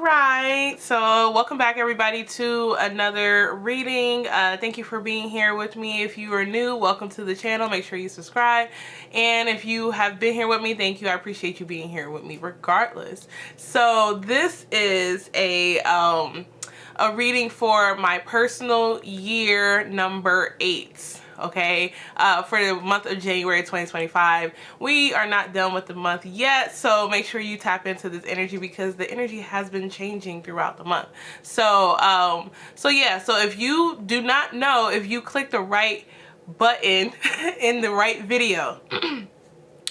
right, so welcome back everybody to another reading. Thank you for being here with me. If you are new, welcome to the channel. Make sure you subscribe, and if you have been here with me, thank you. I appreciate you being here with me regardless. So this is a reading for my personal year number 8. Okay, for the month of January 2025. We are not done with the month yet, so make sure you tap into this energy because the energy has been changing throughout the month. So yeah, so if you do not know, if you click the right button in the right video,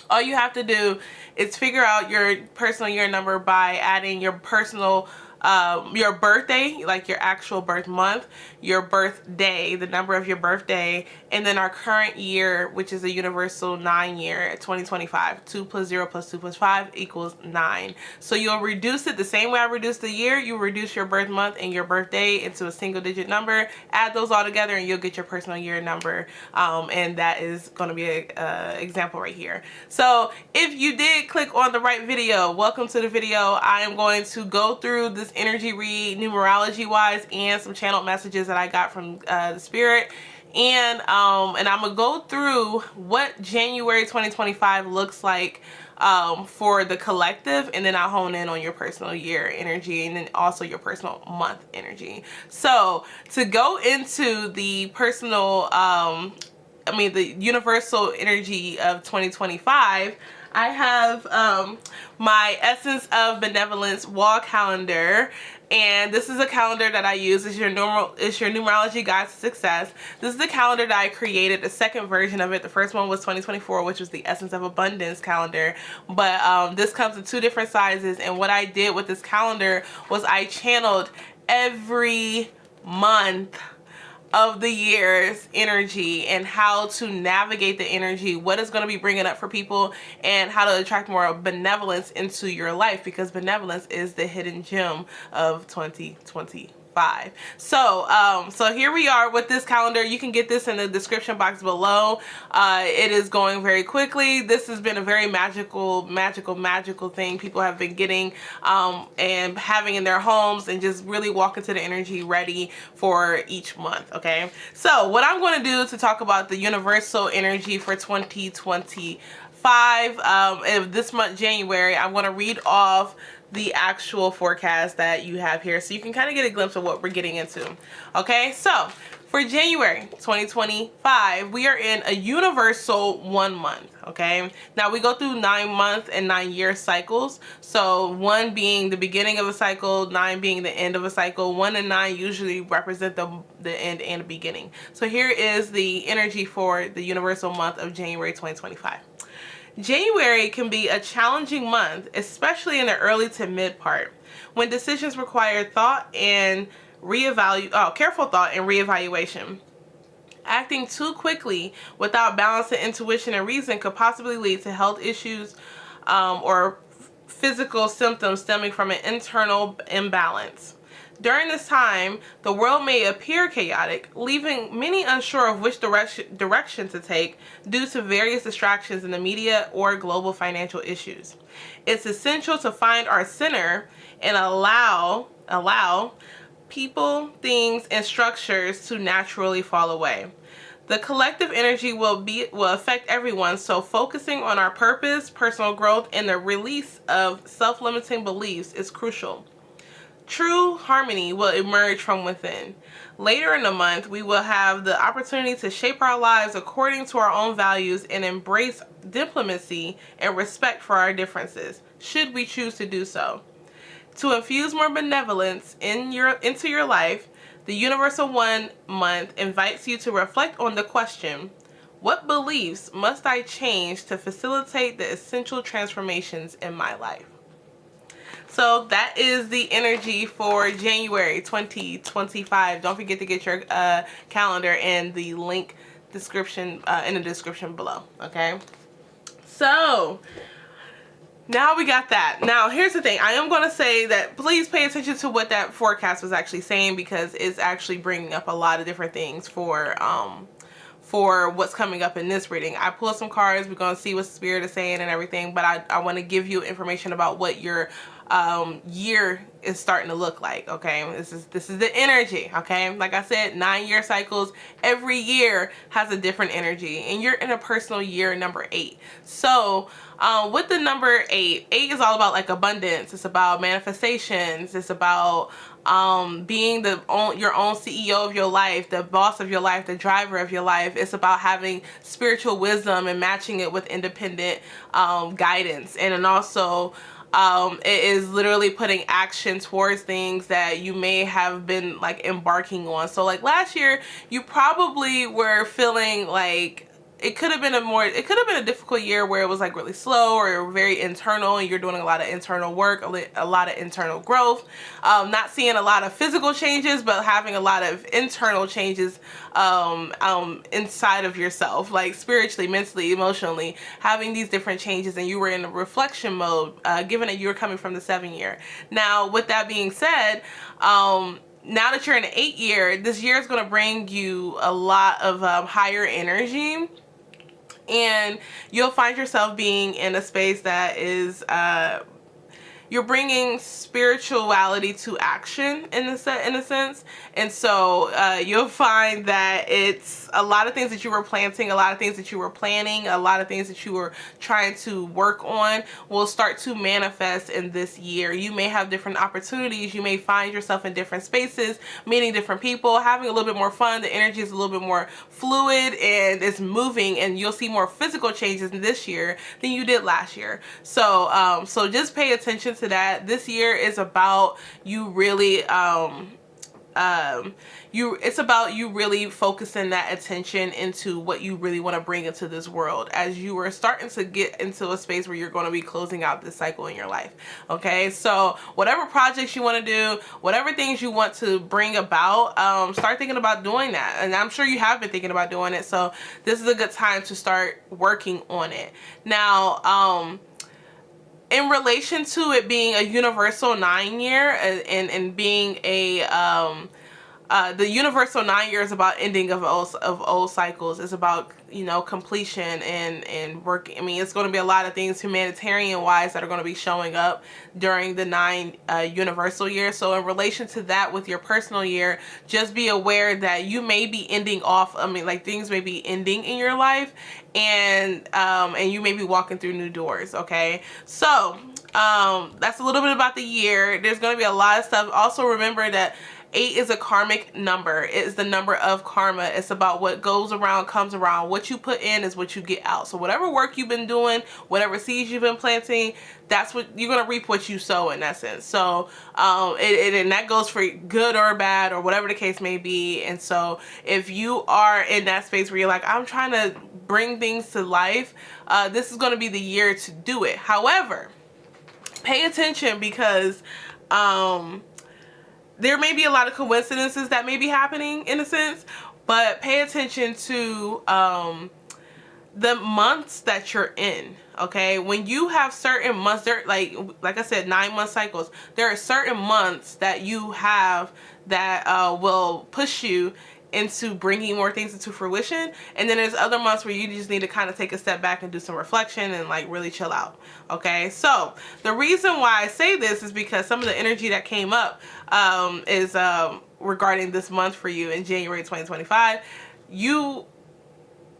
all you have to do is figure out your personal year number by adding your personal your birthday, like your actual birth month, your birthday, the number of your birthday, and then our current year, which is a universal 9 year, 2025. 2 plus 0 plus 2 plus 5 equals 9. So you'll reduce it the same way I reduced the year. You reduce your birth month and your birthday into a single digit number, add those all together, and you'll get your personal year number. And that is going to be a example right here. So if you did click on the right video, welcome to the video. I am going to go through this energy read numerology wise and some channeled messages that I got from the spirit, and I'm gonna go through what January 2025 looks like for the collective, and then I'll hone in on your personal year energy and then also your personal month energy. So to go into the personal the universal energy of 2025, I have my Essence of Benevolence wall calendar, and this is a calendar that I use. It's your numerology guide to success. This is the calendar that I created, the second version of it. The first one was 2024, which was the Essence of Abundance calendar, but this comes in 2 different sizes. And what I did with this calendar was I channeled every month of the year's energy and how to navigate the energy, what is going to be bringing up for people, and how to attract more benevolence into your life, because benevolence is the hidden gem of 2025. So here we are with this calendar. You can get this in the description box below. It is going very quickly. This has been a very magical thing people have been getting and having in their homes, and just really walk into the energy ready for each month. Okay, so what I'm going to do to talk about the universal energy for 2025 of this month, January, I'm going to read off the actual forecast that you have here so you can kind of get a glimpse of what we're getting into. Okay, so for January 2025, we are in a universal 1 month. Okay, now we go through 9-month and 9-year cycles. So 1 being the beginning of a cycle, 9 being the end of a cycle. 1 and 9 usually represent the end and the beginning. So here is the energy for the universal month of January 2025. January can be a challenging month, especially in the early to mid part, when decisions require thought and careful thought and reevaluation. Acting too quickly without balancing intuition and reason could possibly lead to health issues or physical symptoms stemming from an internal imbalance. During this time, the world may appear chaotic, leaving many unsure of which direction to take due to various distractions in the media or global financial issues. It's essential to find our center and allow people, things, and structures to naturally fall away. The collective energy will affect everyone, so focusing on our purpose, personal growth, and the release of self-limiting beliefs is crucial. True harmony will emerge from within. Later in the month, we will have the opportunity to shape our lives according to our own values and embrace diplomacy and respect for our differences, should we choose to do so. To infuse more benevolence into your life, the Universal 1 month invites you to reflect on the question, what beliefs must I change to facilitate the essential transformations in my life? So that is the energy for January 2025. Don't forget to get your calendar in the link description in the description below. Okay, so now we got that. Now here's the thing. I am going to say that please pay attention to what that forecast was actually saying, because it's actually bringing up a lot of different things for what's coming up in this reading. I pulled some cards. We're going to see what Spirit is saying and everything, but I want to give you information about what your year is starting to look like. Okay, this is the energy. Okay, like I said, 9-year cycles. Every year has a different energy, and you're in a personal year number 8. So with the number 8 is all about like abundance. It's about manifestations. It's about being your own CEO of your life, the boss of your life, the driver of your life. It's about having spiritual wisdom and matching it with independent guidance. And then also it is literally putting action towards things that you may have been like embarking on. So like last year, you probably were feeling like it could have been a difficult year where it was like really slow or very internal, and you're doing a lot of internal work, a lot of internal growth, not seeing a lot of physical changes, but having a lot of internal changes inside of yourself, like spiritually, mentally, emotionally, having these different changes, and you were in a reflection mode, given that you were coming from the 7-year. Now, with that being said, now that you're in an 8-year, this year is going to bring you a lot of higher energy, and you'll find yourself being in a space that is you're bringing spirituality to action in a sense. And so you'll find that it's a lot of things that you were planting, a lot of things that you were planning, a lot of things that you were trying to work on will start to manifest in this year. You may have different opportunities. You may find yourself in different spaces, meeting different people, having a little bit more fun. The energy is a little bit more fluid and it's moving, and you'll see more physical changes this year than you did last year. So so just pay attention to that. This year is about you really it's about you really focusing that attention into what you really want to bring into this world, as you are starting to get into a space where you're going to be closing out this cycle in your life. Okay, so whatever projects you want to do, whatever things you want to bring about, start thinking about doing that. And I'm sure you have been thinking about doing it, so this is a good time to start working on it. Now in relation to it being a universal 9-year and being a the universal 9-year is about ending of old cycles. It's about, you know, completion and work. I mean, it's going to be a lot of things humanitarian wise that are going to be showing up during the 9 universal year. So in relation to that, with your personal year, just be aware that you may be ending off. I mean, like, things may be ending in your life, and you may be walking through new doors. Okay, so that's a little bit about the year. There's going to be a lot of stuff. Also remember that 8 is a karmic number. It is the number of karma. It's about what goes around comes around. What you put in is what you get out. So whatever work you've been doing, whatever seeds you've been planting, that's what you're going to reap, what you sow, in essence. So and that goes for good or bad or whatever the case may be. And so if you are in that space where you're like, I'm trying to bring things to life, this is going to be the year to do it. However, pay attention, because there may be a lot of coincidences that may be happening in a sense, but pay attention to the months that you're in. Okay, when you have certain months, there, like I said, 9-month cycles, there are certain months that you have that will push you into bringing more things into fruition, and then there's other months where you just need to kind of take a step back and do some reflection and like really chill out. Okay, so the reason why I say this is because some of the energy that came up is regarding this month for you in January 2025. You're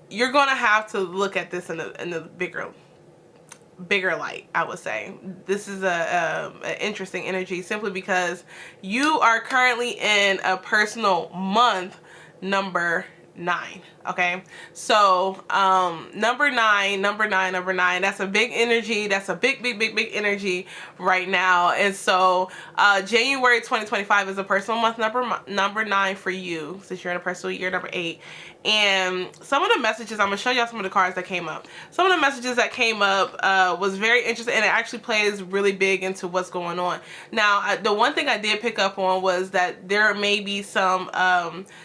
gonna have to look at this in a bigger light, I would say. This is a interesting energy, simply because you are currently in a personal month number 9. Okay, so number nine, that's a big energy. That's a big energy right now. And so January 2025 is a personal month number 9 for you, since you're in a personal year number 8. And some of the messages, I'm gonna show y'all some of the cards that came up. Some of the messages that came up was very interesting, and it actually plays really big into what's going on. Now, the one thing I did pick up on was that there may be some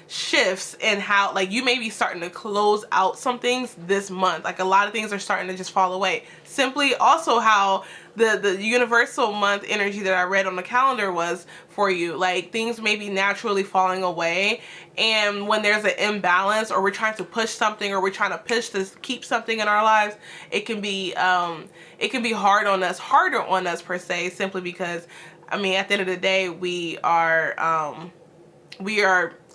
shifts in how, like, you may be starting to close out some things this month. Like, a lot of things are starting to just fall away. Simply also how the universal month energy that I read on the calendar was for you. Like, things may be naturally falling away, and when there's an imbalance, or we're trying to push something, or we're trying to push to keep something in our lives, it can be harder on us per se, simply because I mean, at the end of the day, we are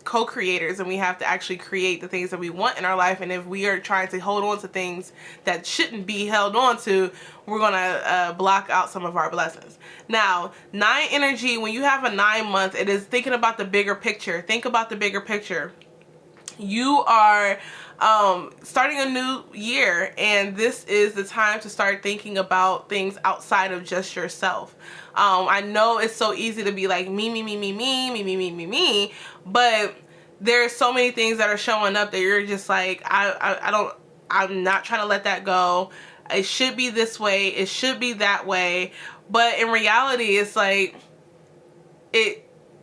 co-creators, and we have to actually create the things that we want in our life. And if we are trying to hold on to things that shouldn't be held on to, we're gonna block out some of our blessings. Now, 9 energy, when you have a 9 month, it is thinking about the bigger picture. Think about the bigger picture. You are starting a new year, and this is the time to start thinking about things outside of just yourself. I know it's so easy to be like me, but there's so many things that are showing up that you're just like, I'm not trying to let that go. It should be this way, it should be that way. But in reality, it's like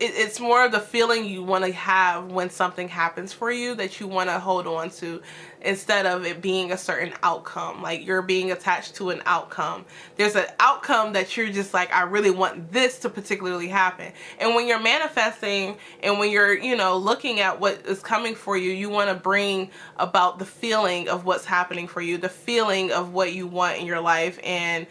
it's more of the feeling you want to have when something happens for you that you want to hold on to, instead of it being a certain outcome. Like, you're being attached to an outcome. There's an outcome that you're just like, I really want this to particularly happen. And when you're manifesting, and when you're, you know, looking at what is coming for you, you want to bring about the feeling of what's happening for you, the feeling of what you want in your life, and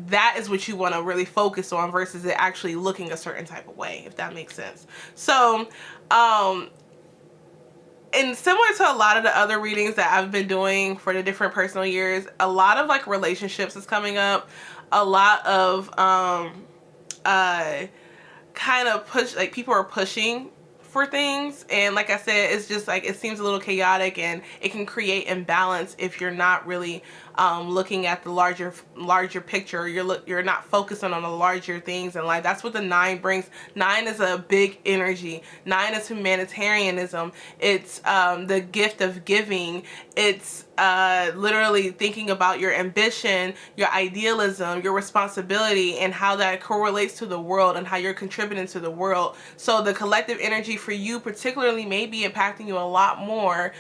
that is what you want to really focus on, versus it actually looking a certain type of way, if that makes sense. So and similar to a lot of the other readings that I've been doing for the different personal years, a lot of like relationships is coming up, a lot of kind of push, like people are pushing for things, and like I said, it's just like, it seems a little chaotic, and it can create imbalance if you're not really looking at the larger picture. You're not focusing on the larger things in life. That's what the 9 brings. 9 is a big energy. 9 is humanitarianism. It's the gift of giving. It's literally thinking about your ambition, your idealism, your responsibility, and how that correlates to the world, and how you're contributing to the world. So the collective energy for you particularly may be impacting you a lot more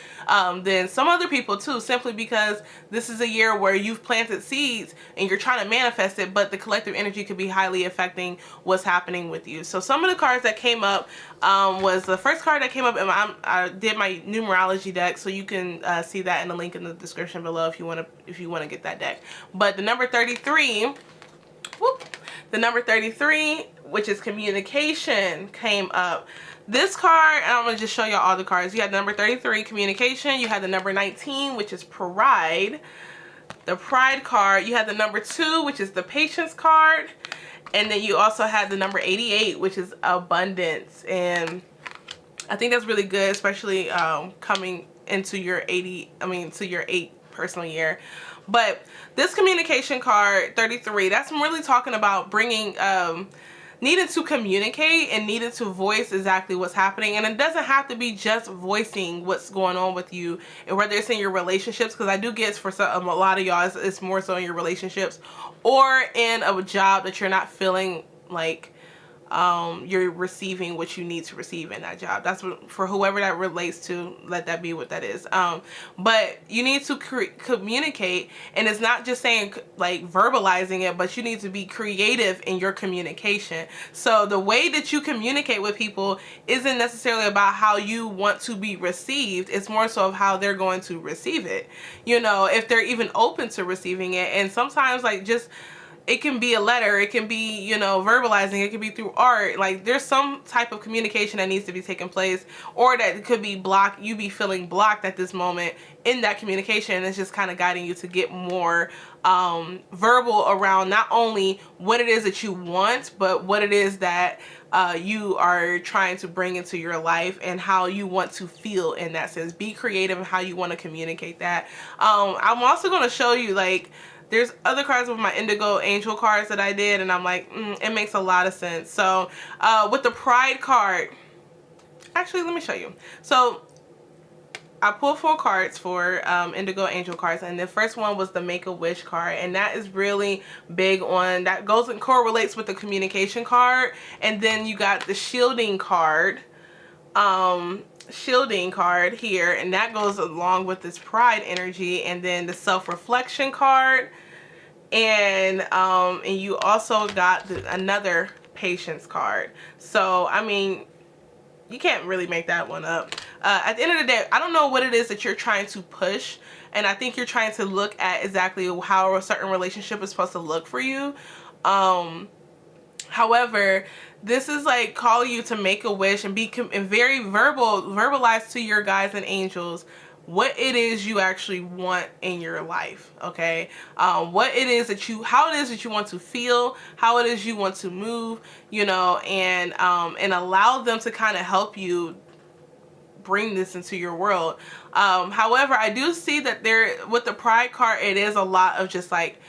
than some other people too, simply because this is a year where you've planted seeds and you're trying to manifest it, but the collective energy could be highly affecting what's happening with you. So some of the cards that came up was the first card that came up, and I did my numerology deck, so you can see that in the link in the description below if you want to get that deck. But the number 33, the number 33, which is communication, came up. This card, and I'm going to just show y'all all the cards. You had the number 33, communication. You had the number 19, which is pride. The pride card. You had the number 2, which is the patience card. And then you also had the number 88, which is abundance. And I think that's really good, especially coming into your to your 8th personal year. But this communication card, 33, that's really talking about bringing needing to communicate and needing to voice exactly what's happening. And it doesn't have to be just voicing what's going on with you, and whether it's in your relationships, because I do get for a lot of y'all it's more so in your relationships, or in a job that you're not feeling like you're receiving what you need to receive in that job. That's what, for whoever that relates to, let that be what that is. But you need to communicate, and it's not just saying like verbalizing it, but you need to be creative in your communication. So the way that you communicate with people isn't necessarily about how you want to be received. It's more so of how they're going to receive it, you know, if they're even open to receiving it. And sometimes like just, it can be a letter, it can be, you know, verbalizing, it can be through art. Like there's some type of communication that needs to be taking place, or that could be blocked, you be feeling blocked at this moment in that communication. And it's just kind of guiding you to get more verbal around not only what it is that you want, but what it is that you are trying to bring into your life, and how you want to feel in that sense. Be creative in how you want to communicate that. I'm also going to show you, like, there's other cards with my indigo angel cards that I did, and I'm like, it makes a lot of sense. So with the pride card, actually let me show you. So I pulled 4 cards for indigo angel cards, and the first one was the Make-A-Wish card, and that is really big on, that goes and correlates with the communication card. And then you got the shielding card, here, and that goes along with this pride energy. And then the self-reflection card, and you also got another patience card. So I mean, you can't really make that one up. At the end of the day, I don't know what it is that you're trying to push, and I think you're trying to look at exactly how a certain relationship is supposed to look for you. However, this is like calling you to make a wish and be and very verbalize to your guides and angels what it is you actually want in your life. Okay, what it is that how it is that you want to feel, how it is you want to move, you know, and allow them to kind of help you bring this into your world. However, I do see that there, with the Pride card, it is a lot of just like,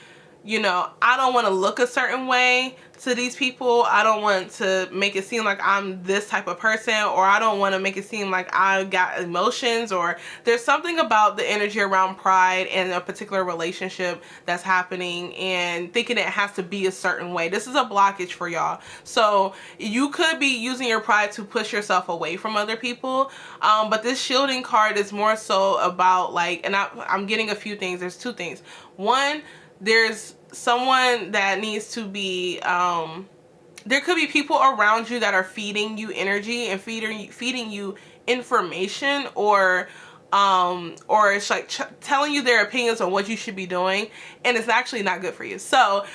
you know, I don't want to look a certain way to these people. I don't want to make it seem like I'm this type of person, or I don't want to make it seem like I got emotions, or there's something about the energy around pride and a particular relationship that's happening and thinking it has to be a certain way. This is a blockage for y'all. So you could be using your pride to push yourself away from other people. But this shielding card is more so about like, and I'm getting a few things. There's two things. One, there's someone that needs to be, there could be people around you that are feeding you energy and feeding you information, or it's like telling you their opinions on what you should be doing, and it's actually not good for you. So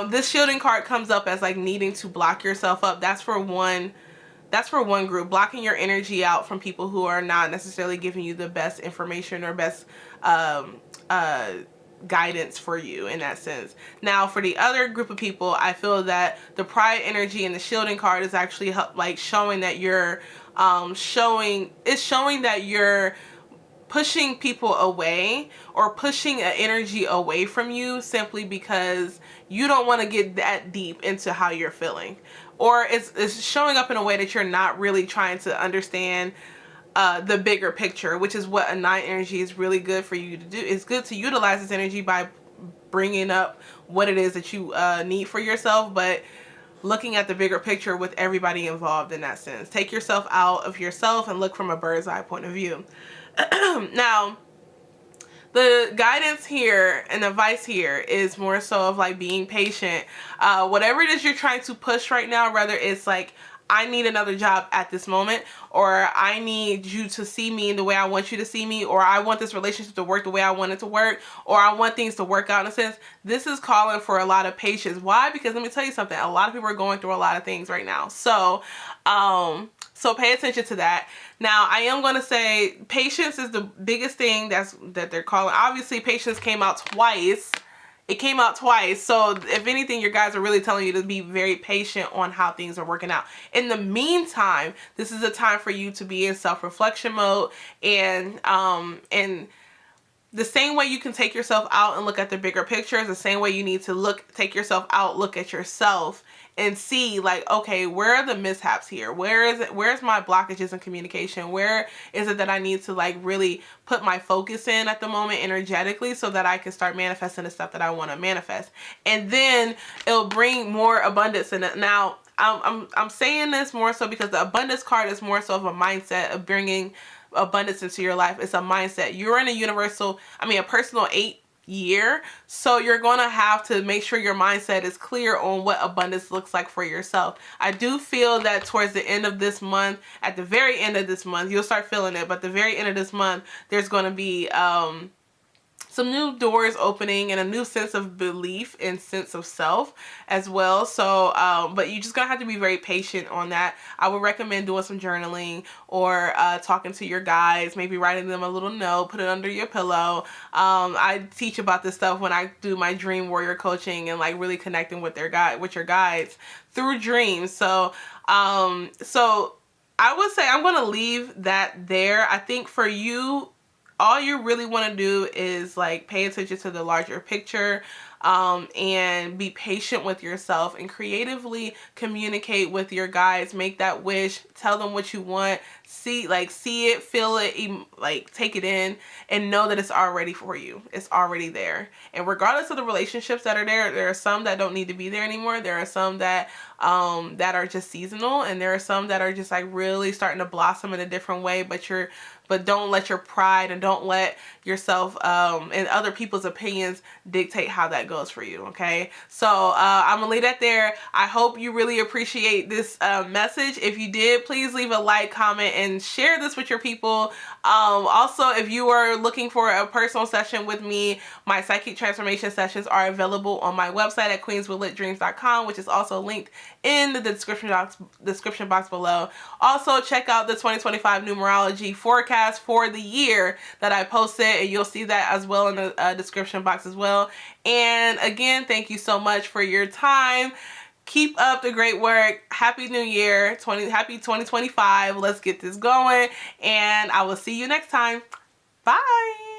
this shielding card comes up as like needing to block yourself up. That's for one group, blocking your energy out from people who are not necessarily giving you the best information or best guidance for you in that sense. Now for the other group of people, I feel that the pride energy and the shielding card is actually like showing that you're showing that you're pushing people away, or pushing an energy away from you, simply because you don't want to get that deep into how you're feeling, or it's showing up in a way that you're not really trying to understand the bigger picture, which is what a 9 energy is really good for you to do. It's good to utilize this energy by bringing up what it is that you need for yourself, but looking at the bigger picture with everybody involved in that sense. Take yourself out of yourself and look from a bird's eye point of view. Now, the guidance here and advice here is more so of like being patient. Whatever it is you're trying to push right now, whether it's like, I need another job at this moment, or I need you to see me in the way I want you to see me, or I want this relationship to work the way I want it to work, or I want things to work out in a sense. This is calling for a lot of patience. Why? Because let me tell you something. A lot of people are going through a lot of things right now. So pay attention to that. Now, I am going to say patience is the biggest thing that they're calling. Obviously, patience came out twice. It came out twice. So if anything, your guys are really telling you to be very patient on how things are working out. In the meantime, this is a time for you to be in self-reflection mode, and the same way you can take yourself out and look at the bigger picture is the same way you need to take yourself out, look at yourself, and see like, okay, where are the mishaps here? Where's my blockages in communication? Where is it that I need to like really put my focus in at the moment energetically, so that I can start manifesting the stuff that I want to manifest? And then it'll bring more abundance in it. Now, I'm saying this more so because the abundance card is more so of a mindset of bringing abundance into your life. It's a mindset. You're in a personal 8 year, so you're gonna have to make sure your mindset is clear on what abundance looks like for yourself. I do feel that towards the end of this month, at the very end of this month, you'll start feeling it, but the very end of this month, there's going to be some new doors opening and a new sense of belief and sense of self as well. So, but you just gonna have to be very patient on that. I would recommend doing some journaling, or talking to your guides, maybe writing them a little note, put it under your pillow. I teach about this stuff when I do my dream warrior coaching, and like really connecting with your guides through dreams. So I would say I'm gonna leave that there. I think for you, all you really want to do is like pay attention to the larger picture, and be patient with yourself, and creatively communicate with your guides. Make that wish, tell them what you want, see it, feel it, like take it in, and know that it's already for you. It's already there. And regardless of the relationships that are there are some that don't need to be there anymore. There are some that are just seasonal, and there are some that are just like really starting to blossom in a different way, but you're but don't let your pride and don't let yourself and other people's opinions dictate how that goes for you. Okay, so I'm gonna leave that there. I hope you really appreciate this message. If you did, please leave a like, comment, and share this with your people. Also, if you are looking for a personal session with me, my psychic transformation sessions are available on my website at queenswithlitdreams.com, which is also linked in the description box below. Also, check out the 2025 numerology forecast for the year that I posted, and you'll see that as well in the description box as well. And again, thank you so much for your time. Keep up the great work. Happy New Year. Happy 2025. Let's get this going. And I will see you next time. Bye.